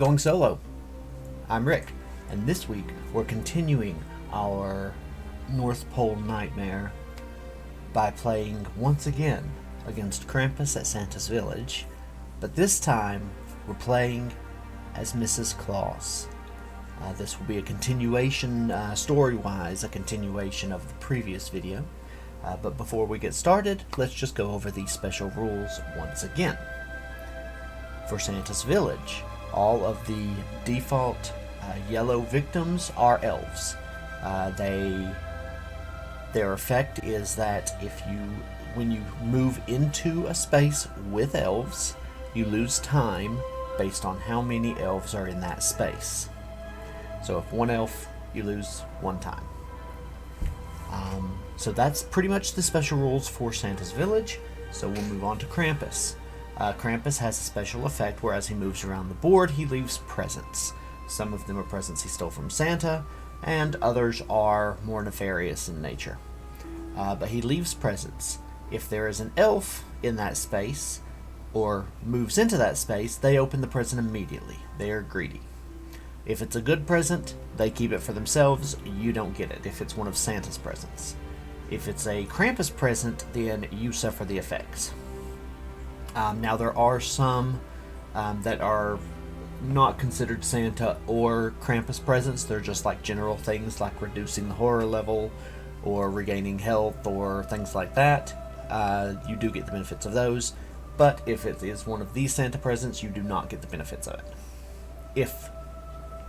Going solo. I'm Rick, and this week we're continuing our North Pole nightmare by playing once again against Krampus at Santa's Village, but this time we're playing as Mrs. Claus. This will be a continuation, story-wise, a continuation of the previous video. But before we get started, let's just go over these special rules once again. For Santa's Village, all of the default yellow victims are elves. Their effect is that when you move into a space with elves, you lose time based on how many elves are in that space. So if one elf, you lose one time. So that's pretty much the special rules for Santa's Village. So we'll move on to Krampus. Krampus has a special effect where as he moves around the board, he leaves presents. Some of them are presents he stole from Santa, and others are more nefarious in nature. But he leaves presents. If there is an elf in that space, or moves into that space, they open the present immediately. They are greedy. If it's a good present, they keep it for themselves. You don't get it if it's one of Santa's presents. If it's a Krampus present, then you suffer the effects. Now there are some that are not considered Santa or Krampus presents. They're just like general things like reducing the horror level or regaining health or things like that. You do get the benefits of those, but if it is one of these Santa presents, you do not get the benefits of it.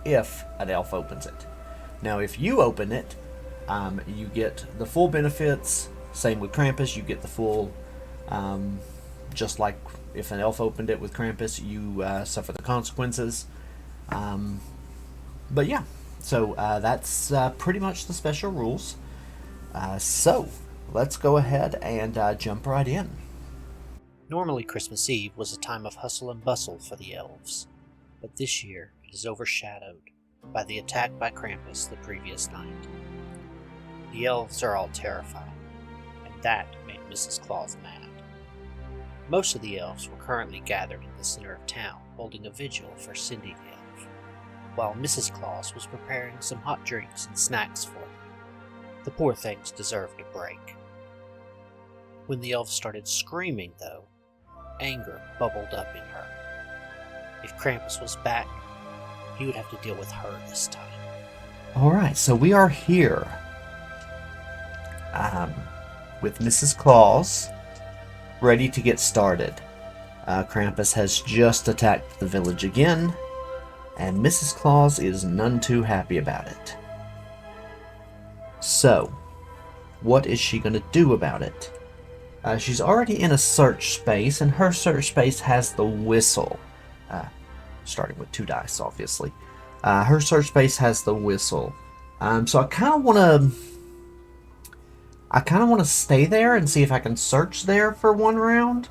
If an elf opens it. Now if you open it, you get the full benefits. Same with Krampus, you get the full, just like if an elf opened it with Krampus, you suffer the consequences. But yeah, so that's pretty much the special rules. So let's go ahead and jump right in. Normally Christmas Eve was a time of hustle and bustle for the elves, but this year it is overshadowed by the attack by Krampus the previous night. The elves are all terrified, and that made Mrs. Claus mad. Most of the elves were currently gathered in the center of town holding a vigil for Cindy the elf, while Mrs. Claus was preparing some hot drinks and snacks for them. The poor things deserved a break. When the elves started screaming, though, anger bubbled up in her. If Krampus was back, he would have to deal with her this time. Alright, so we are here with Mrs. Claus ready to get started. Krampus has just attacked the village again, and Mrs. Claus is none too happy about it. So, what is she going to do about it? She's already in a search space, and her search space has the whistle. Starting with 2 dice, obviously. Her search space has the whistle. So I kind of want to stay there and see if I can search there for one round.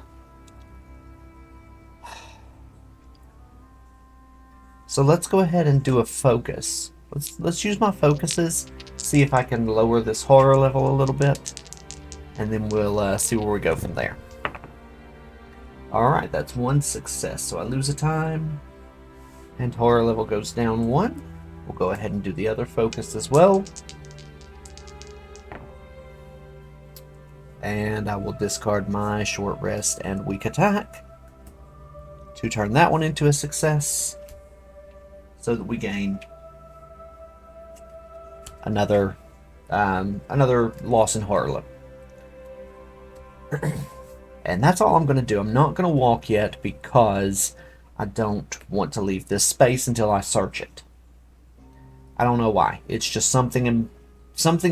So let's go ahead and do a focus. Let's use my focuses, see if I can lower this horror level a little bit, and then we'll see where we go from there. Alright, that's 1 success, so I lose a time, and horror level goes down 1. We'll go ahead and do the other focus as well. And I will discard my short rest and weak attack to turn that one into a success, so that we gain another loss in horror level. And that's all I'm going to do. I'm not going to walk yet because I don't want to leave this space until I search it. I don't know why. It's just something in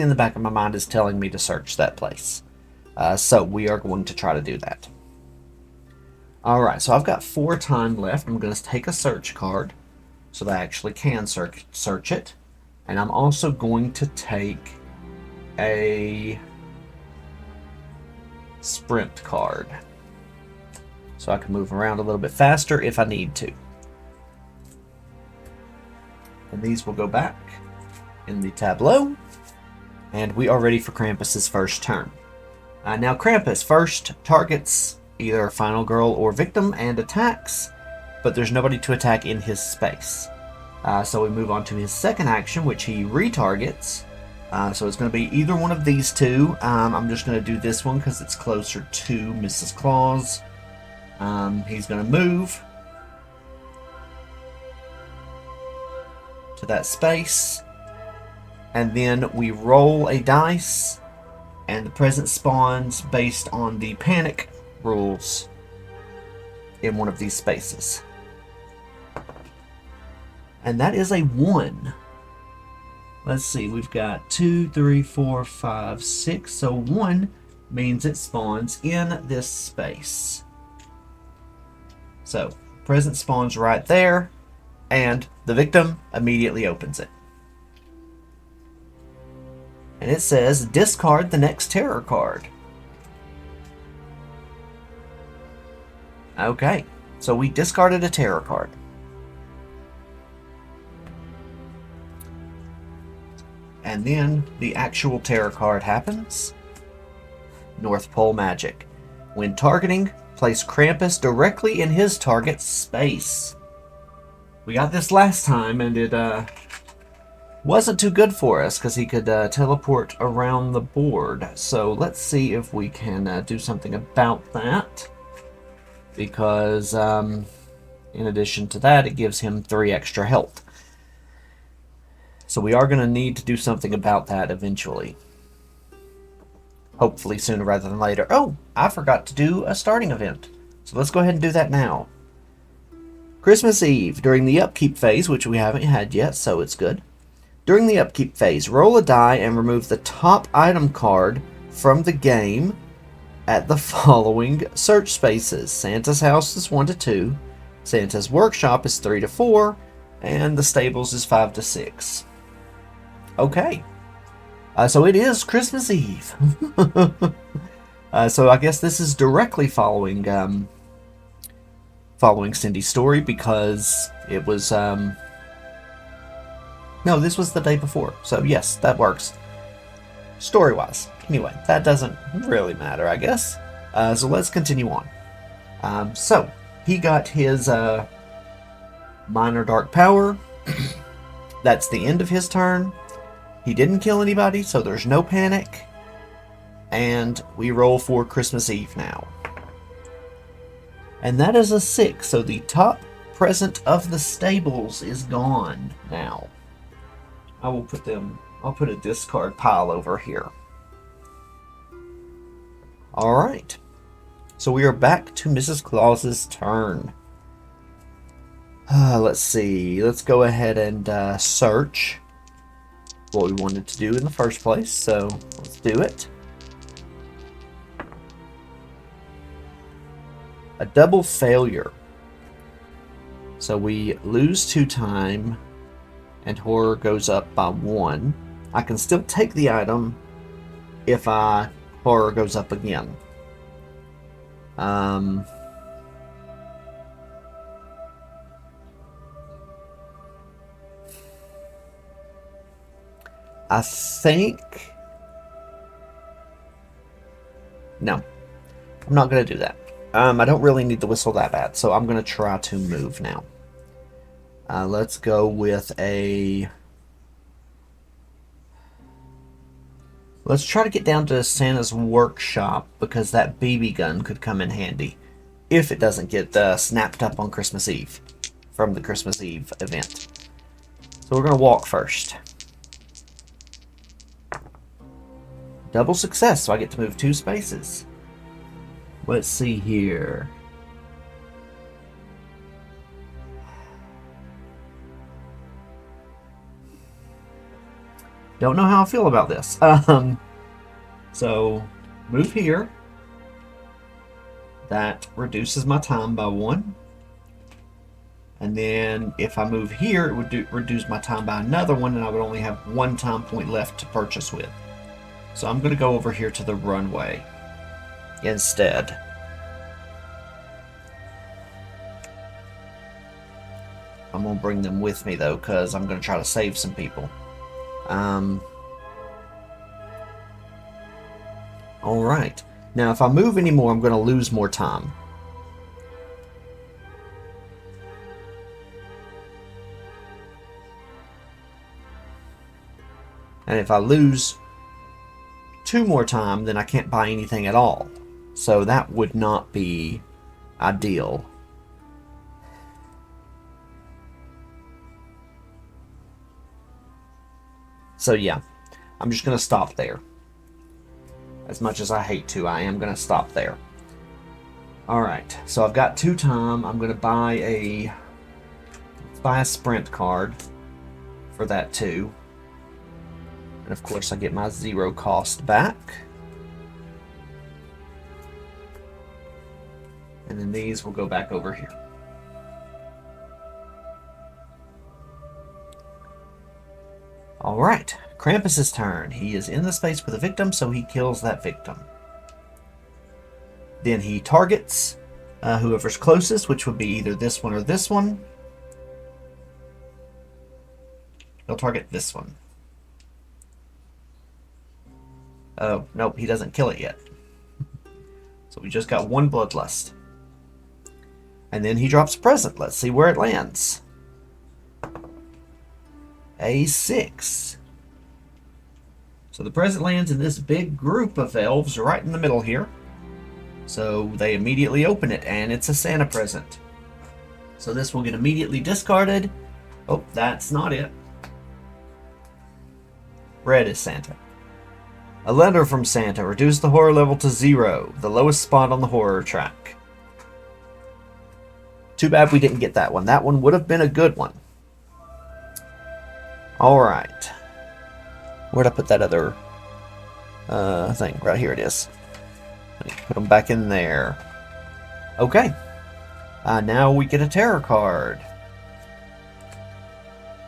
the back of my mind is telling me to search that place. So we are going to try to do that. Alright, so I've got 4 time left. I'm going to take a search card so that I actually can search it. And I'm also going to take a sprint card so I can move around a little bit faster if I need to. And these will go back in the tableau. And we are ready for Krampus's first turn. Now Krampus first targets either final girl or victim and attacks. but there's nobody to attack in his space. So we move on to his second action, which he retargets. So it's going to be either one of these two. I'm just going to do this one because it's closer to Mrs. Claus. He's going to move to that space. And then we roll a dice, and the present spawns based on the panic rules in one of these spaces. And that is a 1. Let's see, we've got 2, 3, 4, 5, 6. So 1 means it spawns in this space. So present spawns right there, and the victim immediately opens it. And it says, discard the next terror card. Okay, so we discarded a terror card. And then the actual terror card happens. North Pole Magic. When targeting, place Krampus directly in his target's space. We got this last time, and it wasn't too good for us because he could teleport around the board. So let's see if we can do something about that. Because in addition to that, it gives him 3 extra health. So we are going to need to do something about that eventually. Hopefully sooner rather than later. Oh, I forgot to do a starting event. So let's go ahead and do that now. Christmas Eve. During the upkeep phase, which we haven't had yet, so it's good. During the upkeep phase, roll a die and remove the top item card from the game at the following search spaces. Santa's house is 1 to 2, Santa's workshop is 3 to 4, and the stables is 5 to 6. Okay. So it is Christmas Eve. So I guess this is directly following Cindy's story, because it was no, this was the day before. So yes, that works story-wise. Anyway, that doesn't really matter, I guess. So let's continue on. So he got his minor dark power. That's the end of his turn. He didn't kill anybody, so there's no panic. And we roll for Christmas Eve now. And that is a 6, so the top present of the stables is gone now. I'll put a discard pile over here. Alright. So we are back to Mrs. Claus's turn. Let's see. Let's go ahead and search what we wanted to do in the first place. So let's do it. A double failure. So we lose 2 time, and horror goes up by 1. I can still take the item if horror goes up again. I think... No. I'm not going to do that. I don't really need the whistle that bad, so I'm going to try to move now. Let's go with a... Let's try to get down to Santa's workshop, because that BB gun could come in handy if it doesn't get snapped up on Christmas Eve from the Christmas Eve event. So we're going to walk first. Double success, so I get to move 2 spaces. Let's see here. Don't know how I feel about this. So, move here. That reduces my time by 1. And then if I move here, it would reduce my time by another 1, and I would only have 1 time point left to purchase with. So I'm going to go over here to the runway instead. I'm going to bring them with me, though, because I'm going to try to save some people. Alright. Now, if I move anymore, I'm going to lose more time. And if I lose 2 more time, then I can't buy anything at all. So that would not be ideal. So yeah, I'm just going to stop there. As much as I hate to, I am going to stop there. Alright, so I've got 2 time. I'm going to buy a sprint card for that too. And of course I get my 0 cost back. And then these will go back over here. Alright, Krampus' turn. He is in the space with a victim, so he kills that victim. Then he targets whoever's closest, which would be either this one or this one. He'll target this one. Oh, nope, he doesn't kill it yet. So we just got 1 bloodlust. And then he drops a present. Let's see where it lands. A 6. So the present lands in this big group of elves right in the middle here. So they immediately open it, and it's a Santa present. So this will get immediately discarded. Oh, that's not it. Red is Santa. A letter from Santa. Reduce the horror level to 0. The lowest spot on the horror track. Too bad we didn't get that one. That one would have been a good one. Alright. Where'd I put that other thing? Right here it is. Put them back in there. Okay. Now we get a terror card.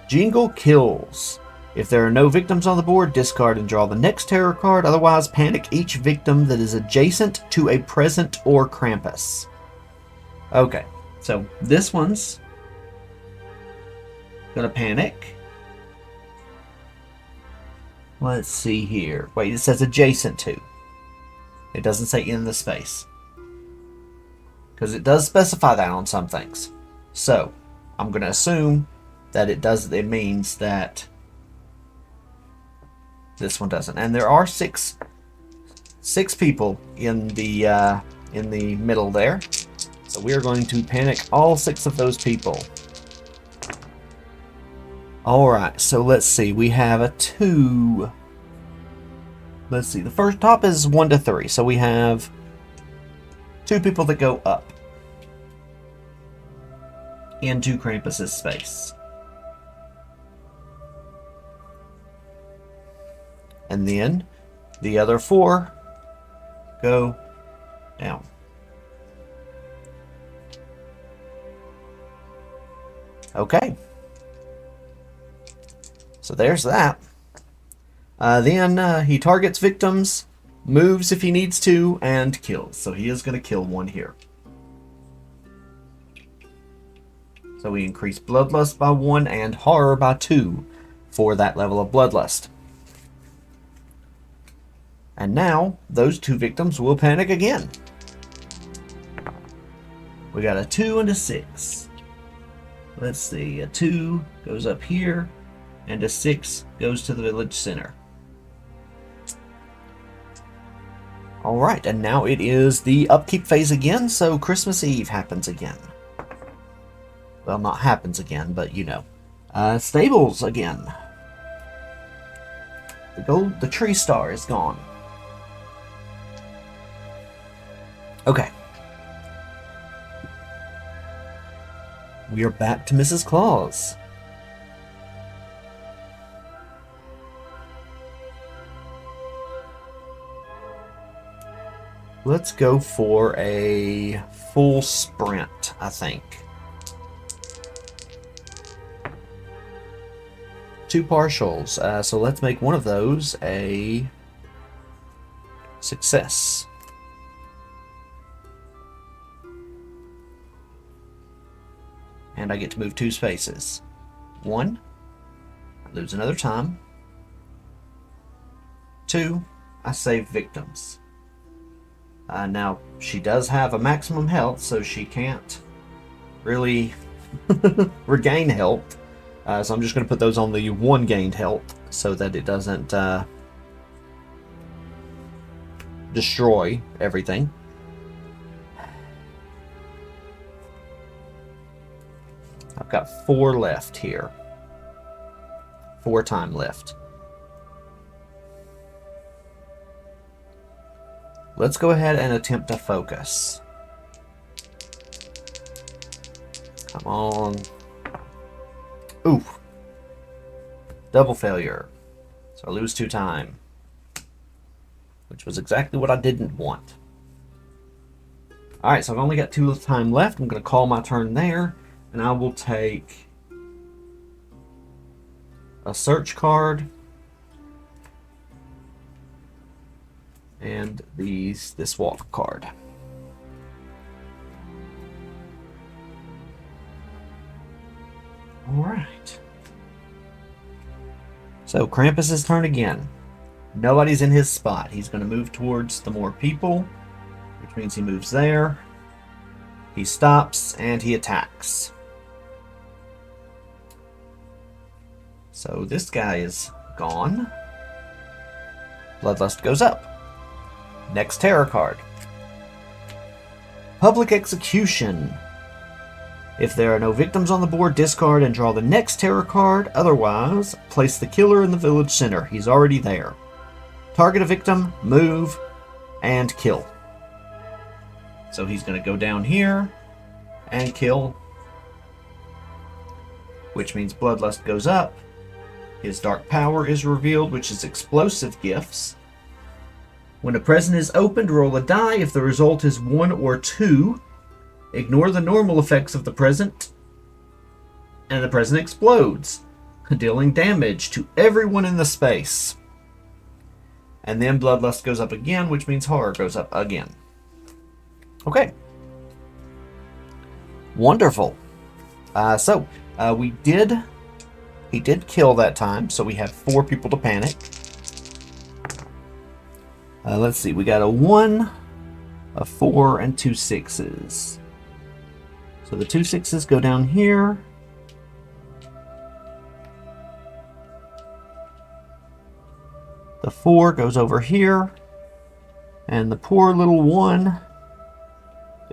Jingle kills. If there are no victims on the board, discard and draw the next terror card. Otherwise, panic each victim that is adjacent to a present or Krampus. Okay, so this one's gonna panic. Let's see here. Wait, it says adjacent to. It doesn't say in the space. Because it does specify that on some things. So, I'm going to assume that it means that this one doesn't. And there are six people in the middle there. So we are going to panic all 6 of those people. Alright, so let's see. We have a 2. Let's see. The first top is 1 to 3. So we have 2 people that go up into Krampus' space. And then the other 4 go down. Okay. So there's that. Then he targets victims, moves if he needs to, and kills. So he is going to kill 1 here. So we increase Bloodlust by 1 and Horror by 2 for that level of Bloodlust. And now, those 2 victims will panic again. We got a 2 and a 6. Let's see, a 2 goes up here, and a 6 goes to the village center. Alright, and now it is the upkeep phase again, so Christmas Eve happens again. Well, not happens again, but you know. Stables again. The tree star is gone. Okay. We are back to Mrs. Claus. Let's go for a full sprint, I think. 2 partials. So let's make one of those a success. And I get to move 2 spaces. 1, I lose another time. 2, I save victims. Now, she does have a maximum health, so she can't really regain health. So I'm just going to put those on the 1 gained health. so that it doesn't destroy everything. I've got 4 left here. 4 time left. Let's go ahead and attempt to focus. Come on. Oof. Double failure. So I lose 2 time. Which was exactly what I didn't want. Alright, so I've only got 2 time left. I'm going to call my turn there. And I will take a search card. And this walk card. Alright. So Krampus' turn again. Nobody's in his spot. He's going to move towards the more people, which means he moves there. He stops and he attacks. So this guy is gone. Bloodlust goes up. Next terror card. Public Execution. If there are no victims on the board, discard and draw the next terror card. Otherwise, place the killer in the village center. He's already there. Target a victim, move, and kill. So he's going to go down here and kill, which means Bloodlust goes up. His dark power is revealed, which is explosive gifts. When a present is opened, roll a die. If the result is 1 or 2, ignore the normal effects of the present, and the present explodes, dealing damage to everyone in the space. And then Bloodlust goes up again, which means horror goes up again. Okay. Wonderful. He did kill that time, so we have 4 people to panic. Let's see, we got a 1, a 4, and 2 6s. So the 2 6s go down here. The 4 goes over here. And the poor little 1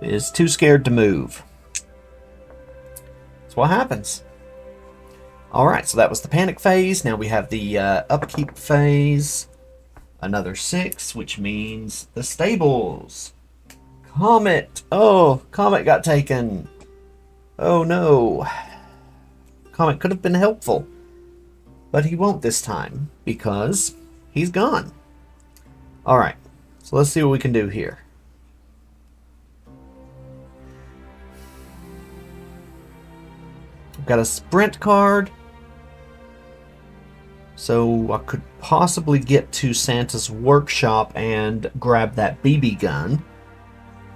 is too scared to move. That's what happens. Alright, so that was the panic phase. Now we have the upkeep phase. Another 6, which means the stables. Comet! Oh, Comet got taken. Oh no. Comet could have been helpful. But he won't this time, because he's gone. Alright, so let's see what we can do here. I've got a sprint card. So I could possibly get to Santa's workshop and grab that BB gun.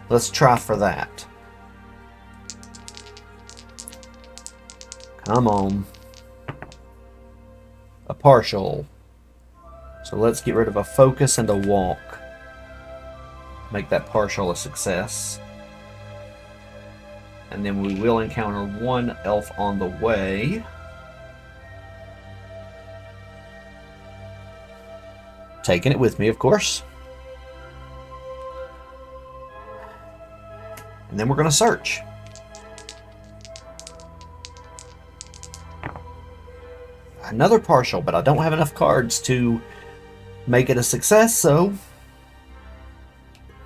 Let's try for that. Come on. A partial. So let's get rid of a focus and a walk. Make that partial a success. And then we will encounter 1 elf on the way. Taking it with me, of course. And then we're going to search. Another partial, but I don't have enough cards to make it a success, so...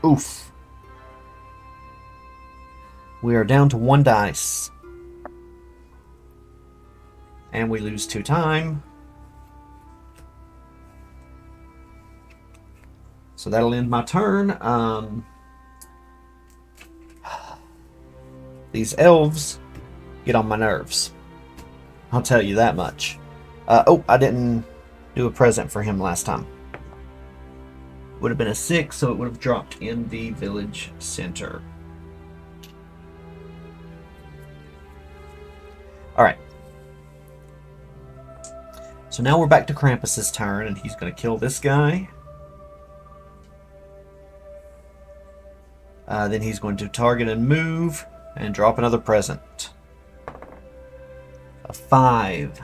Oof. We are down to 1 dice. And we lose 2 time. So that'll end my turn. These elves get on my nerves. I'll tell you that much. Oh, I didn't do a present for him last time. Would have been a 6, so it would have dropped in the village center. Alright. So now we're back to Krampus' turn, and he's going to kill this guy. Then he's going to target and move and drop another present. A 5.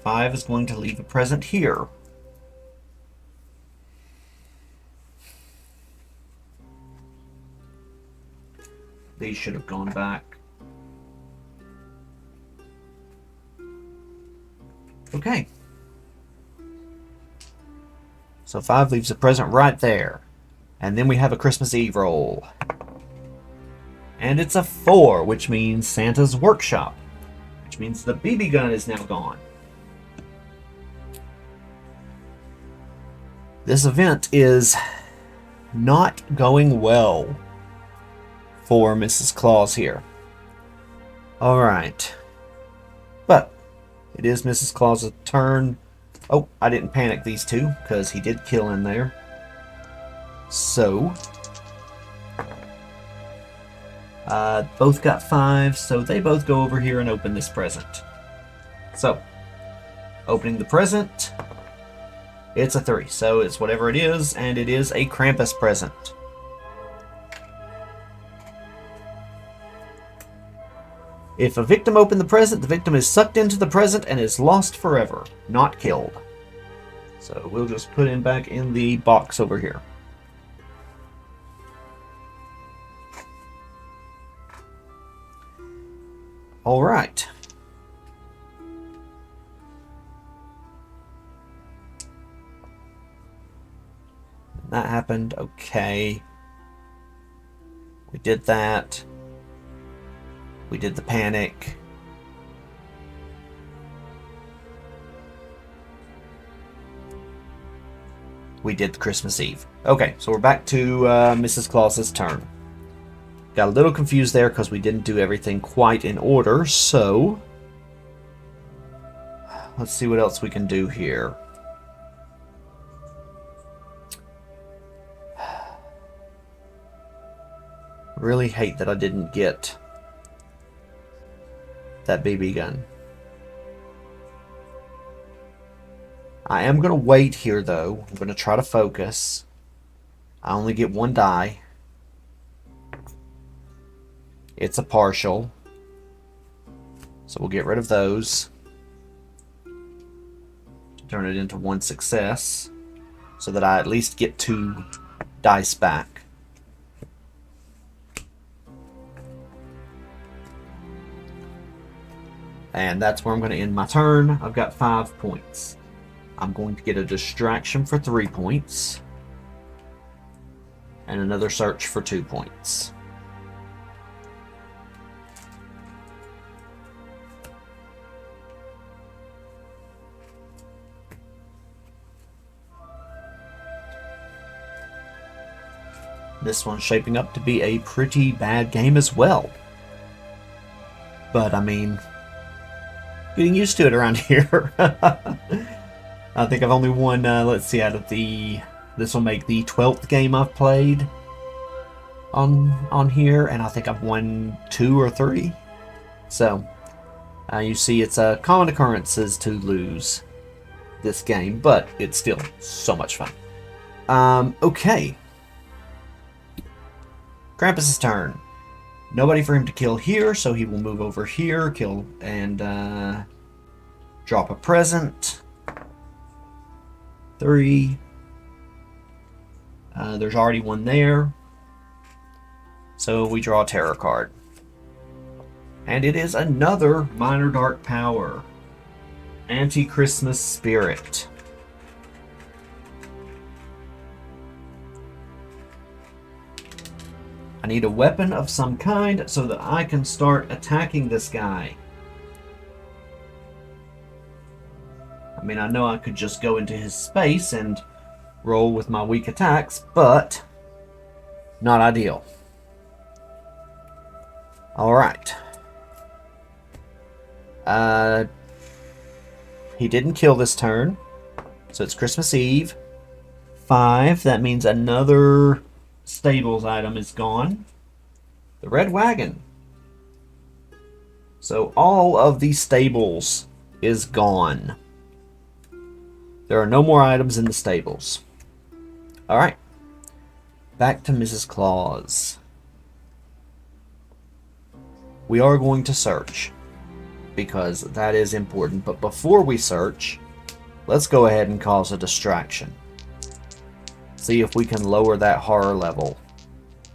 5 is going to leave a present here. These should have gone back. Okay. So 5 leaves a present right there. And then we have a Christmas Eve roll. And it's a 4, which means Santa's workshop. Which means the BB gun is now gone. This event is not going well for Mrs. Claus here. Alright. But it is Mrs. Claus' turn. Oh, I didn't panic these two, because he did kill in there. So, both got 5, so they both go over here and open this present. So, opening the present, it's a 3, so it's whatever it is, and it is a Krampus present. If a victim opened the present, the victim is sucked into the present and is lost forever, not killed. So we'll just put him back in the box over here. All right. That happened. Okay. We did that. We did the panic. We did the Christmas Eve. Okay, so we're back to Mrs. Claus's turn. Got a little confused there because we didn't do everything quite in order, so let's see what else we can do here. Really hate that I didn't get that BB gun. I am going to wait here, though. I'm going to try to focus. I only get 1 die. It's a partial. So we'll get rid of those. Turn it into 1 success. So that I at least get 2 dice back. And that's where I'm going to end my turn. I've got 5 points. I'm going to get a distraction for 3 points. And another search for 2 points. This one's shaping up to be a pretty bad game as well. But, I mean, getting used to it around here. I think I've only won, let's see, out of the... This will make the 12th game I've played on here, and I think I've won 2 or 3. So, you see, it's a common occurrences to lose this game, but it's still so much fun. Okay. Krampus' turn. Nobody for him to kill here, so he will move over here, kill, and drop a present. 3. There's already 1 there. So we draw a terror card. And it is another Minor Dark Power. Anti-Christmas Spirit. I need a weapon of some kind so that I can start attacking this guy. I mean, I know I could just go into his space and roll with my weak attacks, but not ideal. Alright. He didn't kill this turn, so it's Christmas Eve. 5, that means another stables item is gone. The red wagon. So all of these stables is gone. There are no more items in the stables. Alright. Back to Mrs. Claus. We are going to search. because that is important. But before we search, let's go ahead and cause a distraction. See if we can lower that horror level.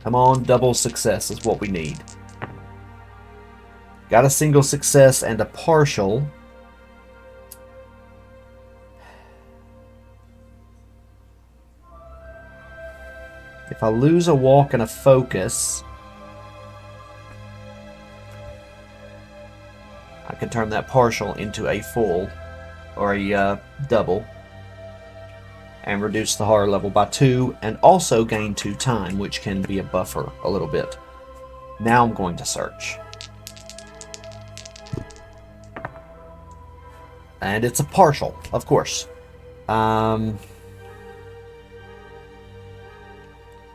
Come on, double success is what we need. Got a single success and a partial. If I lose a walk and a focus, I can turn that partial into a full or a double and reduce the horror level by 2 and also gain 2 time, which can be a buffer a little bit. Now I'm going to search. And it's a partial, of course.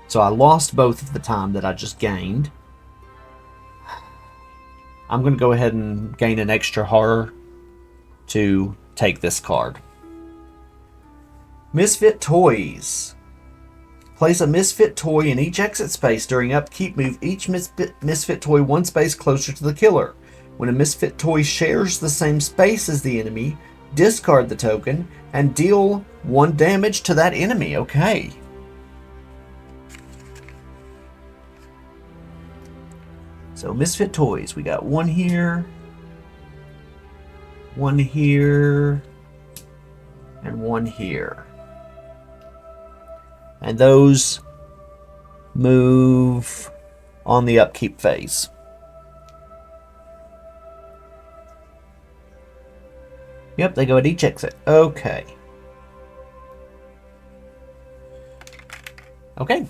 So I lost both of the time that I just gained. I'm going to go ahead and gain an extra horror to take this card. Misfit Toys. Place a misfit toy in each exit space. During upkeep, move each misfit toy 1 space closer to the killer. When a misfit toy shares the same space as the enemy, discard the token and deal 1 damage to that enemy. Okay. So misfit toys, we got 1 here, 1 here, and 1 here. And those move on the upkeep phase. Yep, they go at each exit. Okay. Okay.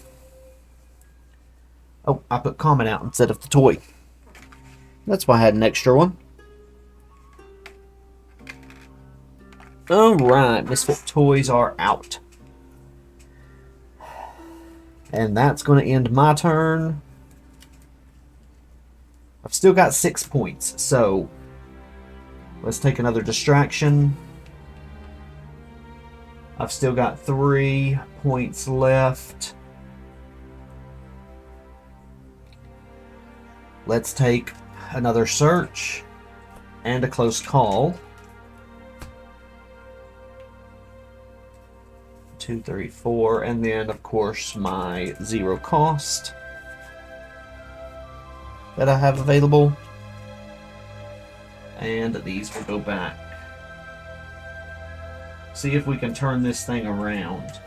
Oh, I put common out instead of the toy. That's why I had an extra one. Alright, misfit toys are out. And that's going to end my turn. I've still got 6 points, so let's take another distraction. I've still got 3 points left. Let's take another search and a close call. 2, 3, 4, and then of course my 0 cost that I have available. And these will go back. See if we can turn this thing around.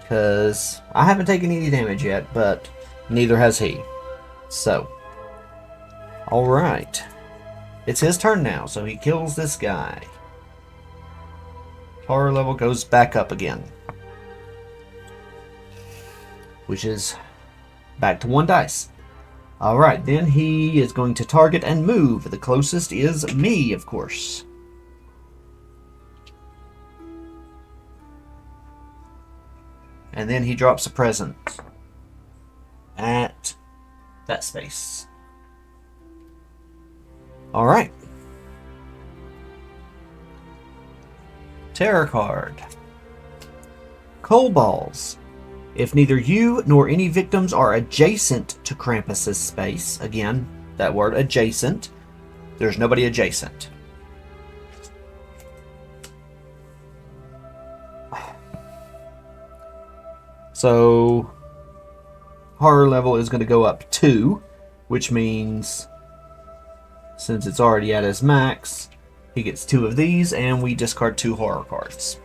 Because I haven't taken any damage yet, but neither has he. So, alright. It's his turn now, so he kills this guy. Horror level goes back up again. Which is back to 1 dice. Alright, then he is going to target and move. The closest is me, of course. And then he drops a present at that space. Alright. Terror card. Coal balls. If neither you nor any victims are adjacent to Krampus's space, again, that word adjacent, there's nobody adjacent. So, horror level is going to go up 2, which means, since it's already at his max, he gets 2 of these, and we discard 2 horror cards.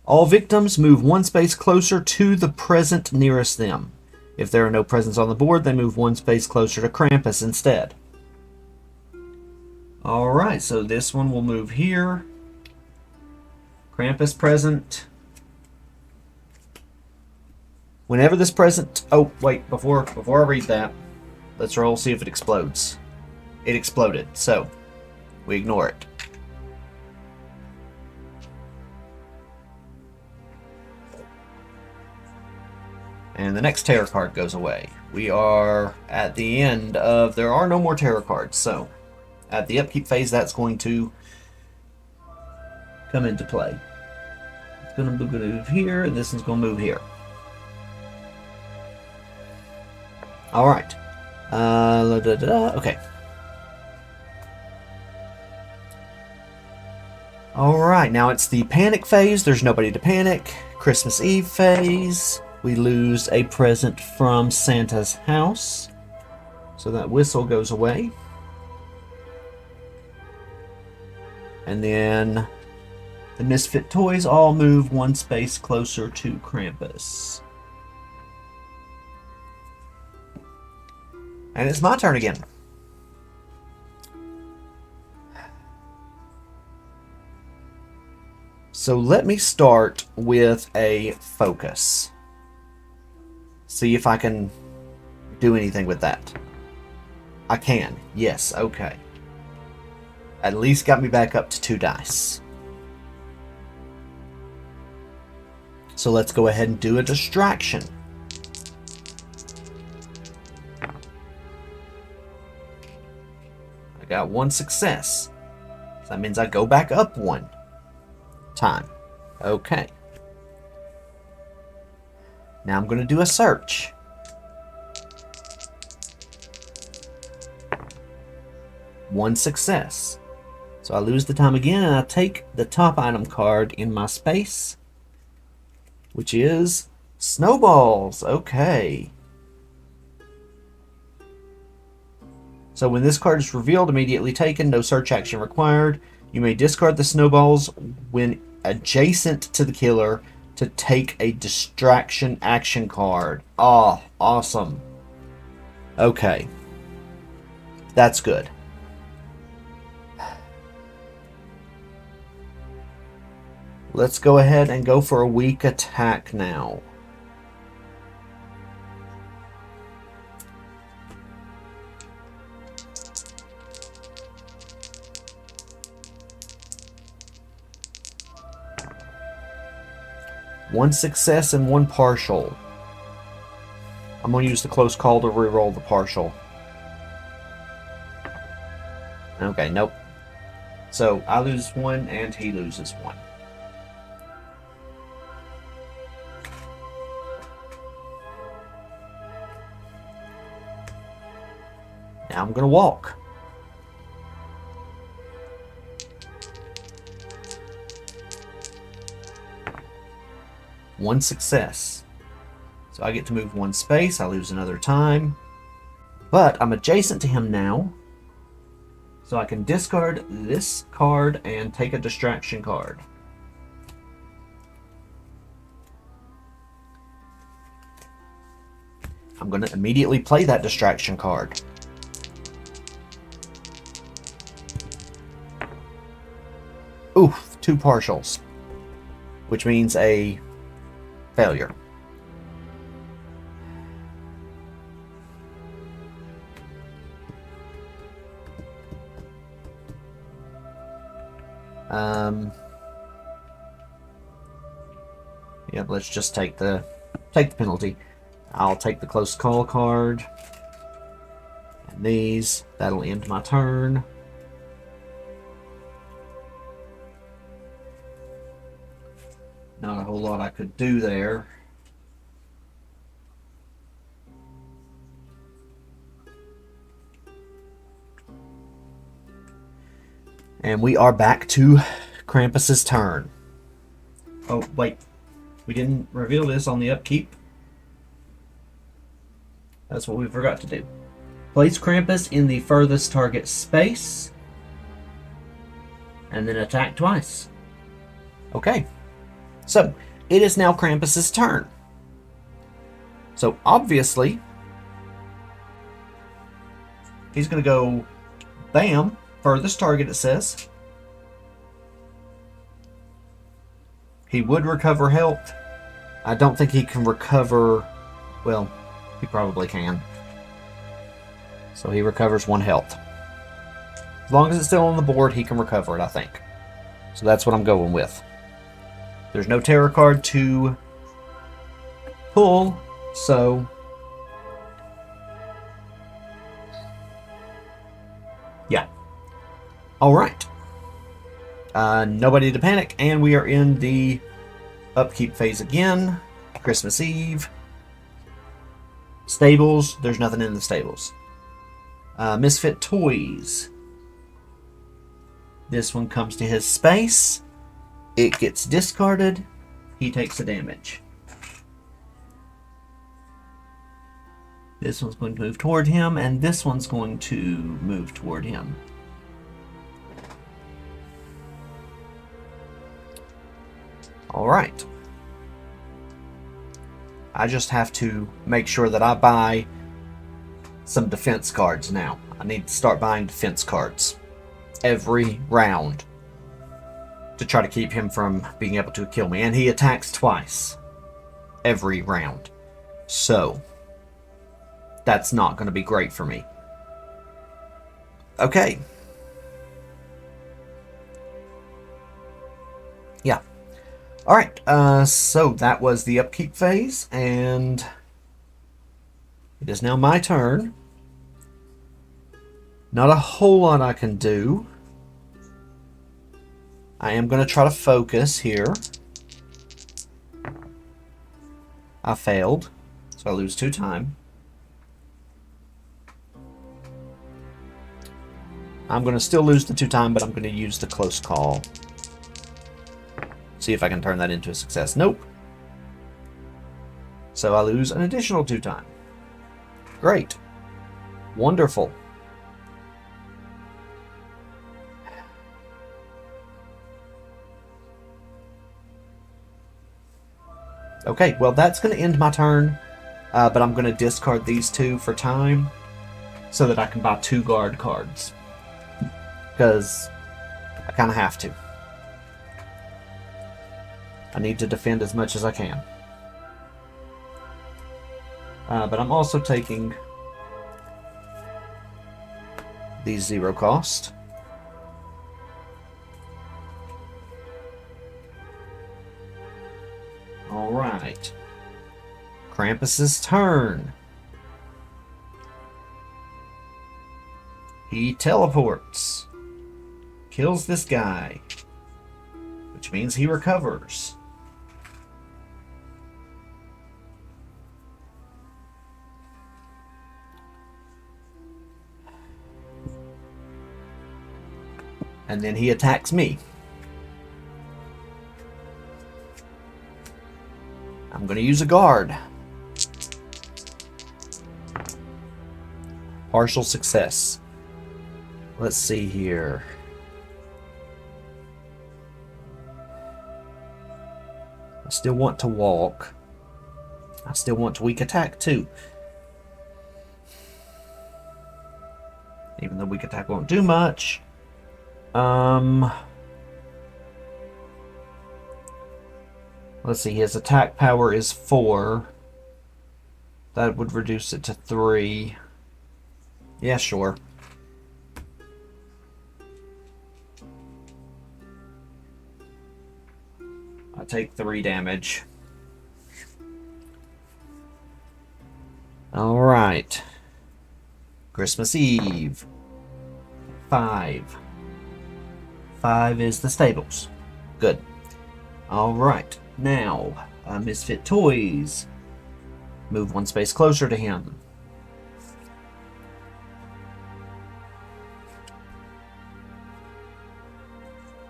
All victims move 1 space closer to the present nearest them. If there are no presents on the board, they move 1 space closer to Krampus instead. Alright, so this one will move here. Krampus present. Whenever this present... Oh, wait, before I read that, let's roll, see if it explodes. It exploded, so we ignore it. And the next terror card goes away. We are at the end of... There are no more terror cards, so at the upkeep phase, that's going to come into play. It's going to move here, and this one's going to move here. All right. Okay. All right. Now it's the panic phase. There's nobody to panic. Christmas Eve phase. We lose a present from Santa's house. So that whistle goes away. And then the Misfit toys all move one space closer to Krampus. And it's my turn again. So let me start with a focus. See if I can do anything with that. I can. Yes, okay. At least got me back up to 2 dice. So let's go ahead and do a distraction. I got 1 success. So that means I go back up 1 time. Okay. Now I'm going to do a search. One success. So I lose the time again, and I take the top item card in my space, which is snowballs. Okay. So when this card is revealed, immediately taken, no search action required. You may discard the snowballs when adjacent to the killer to take a distraction action card. Oh, awesome. Okay. That's good. Let's go ahead and go for a weak attack now. One success and 1 partial. I'm going to use the close call to reroll the partial. Okay, nope. So I lose 1 and he loses 1. Now I'm going to walk. One success. So I get to move 1 space. I lose another time. But I'm adjacent to him now. So I can discard this card and take a distraction card. I'm going to immediately play that distraction card. Oof, 2 partials. Which means a failure. Yeah, let's just take the penalty. I'll take the close call card. And these. That'll end my turn. Not a whole lot I could do there. And we are back to Krampus's turn. Oh, wait. We didn't reveal this on the upkeep. That's what we forgot to do. Place Krampus in the furthest target space. And then attack twice. Okay. So, it is now Krampus's turn. So, obviously, he's going to go, bam, furthest target, it says. He would recover health. I don't think he can recover, well, he probably can. So he recovers 1 health. As long as it's still on the board, he can recover it, I think. So that's what I'm going with. There's no terror card to pull, so yeah. Alright. Nobody to panic, and we are in the upkeep phase again. Christmas Eve. Stables, there's nothing in the stables. Misfit Toys. This one comes to his space. It gets discarded. He takes the damage. This one's going to move toward him, and this one's going to move toward him. Alright. I just have to make sure that I buy some defense cards now. I need to start buying defense cards every round to try to keep him from being able to kill me. And he attacks twice every round. So that's not going to be great for me. Okay. Yeah. Alright, so that was the upkeep phase, and it is now my turn. Not a whole lot I can do. I am going to try to focus here. I failed, so I lose 2 time. I'm going to still lose the 2 time, but I'm going to use the close call. See if I can turn that into a success. Nope. So I lose an additional 2 time. Great. Wonderful. Okay, well that's going to end my turn, but I'm going to discard these 2 for time so that I can buy 2 guard cards. Because I kind of have to. I need to defend as much as I can. But I'm also taking these 0 cost. Alright. Krampus's turn. He teleports. Kills this guy. Which means he recovers. And then he attacks me. I'm going to use a guard. Partial success. Let's see here. I still want to walk. I still want to weak attack too. Even though weak attack won't do much. Let's see, his attack power is 4. That would reduce it to 3. Yeah, sure. I take 3 damage. Alright. Christmas Eve. 5. 5 is the stables. Good. Alright. Now, Misfit Toys. Move 1 space closer to him.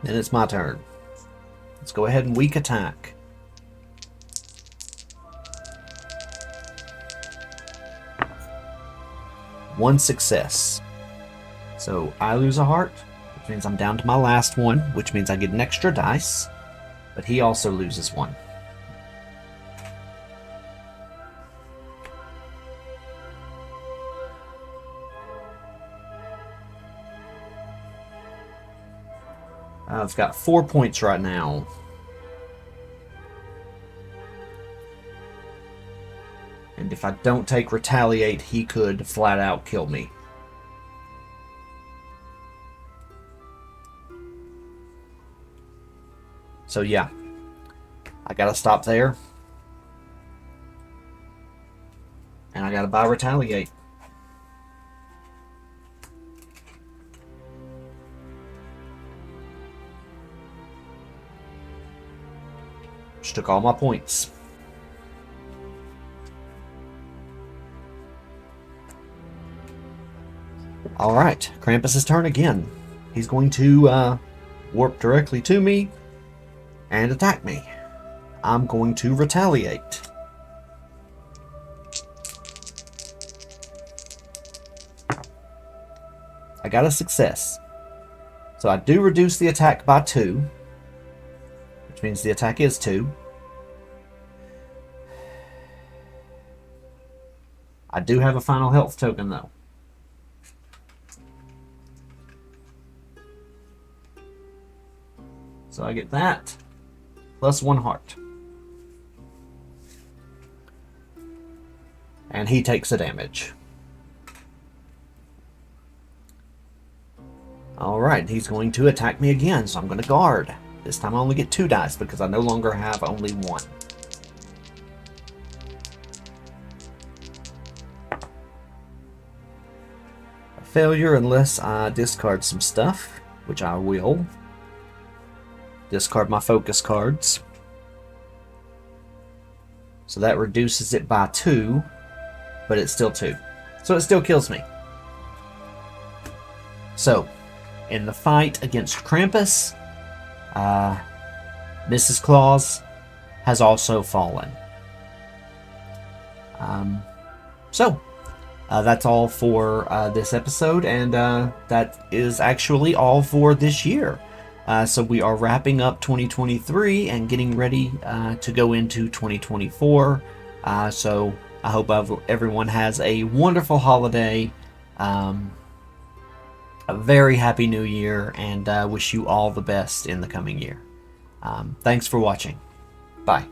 Then it's my turn. Let's go ahead and weak attack. One success. So I lose a heart, which means I'm down to my last one, which means I get an extra dice, but he also loses 1. I've got 4 points right now. And if I don't take Retaliate, he could flat out kill me. So yeah, I gotta stop there. And I gotta buy Retaliate. Just took all my points. Alright, Krampus' turn again. He's going to warp directly to me and attack me. I'm going to retaliate. I got a success. So I do reduce the attack by 2, which means the attack is 2. I do have a final health token though. So I get that, plus 1 heart. And he takes the damage. Alright, he's going to attack me again, so I'm going to guard. This time I only get 2 dice because I no longer have only 1. A failure unless I discard some stuff, which I will. Discard my focus cards. So that reduces it by 2, but it's still 2. So it still kills me. So, in the fight against Krampus, Mrs. Claus has also fallen. That's all for this episode, and that is actually all for this year. So we are wrapping up 2023 and getting ready to go into 2024. So I hope everyone has a wonderful holiday, a very happy new year, and wish you all the best in the coming year. Thanks for watching. Bye.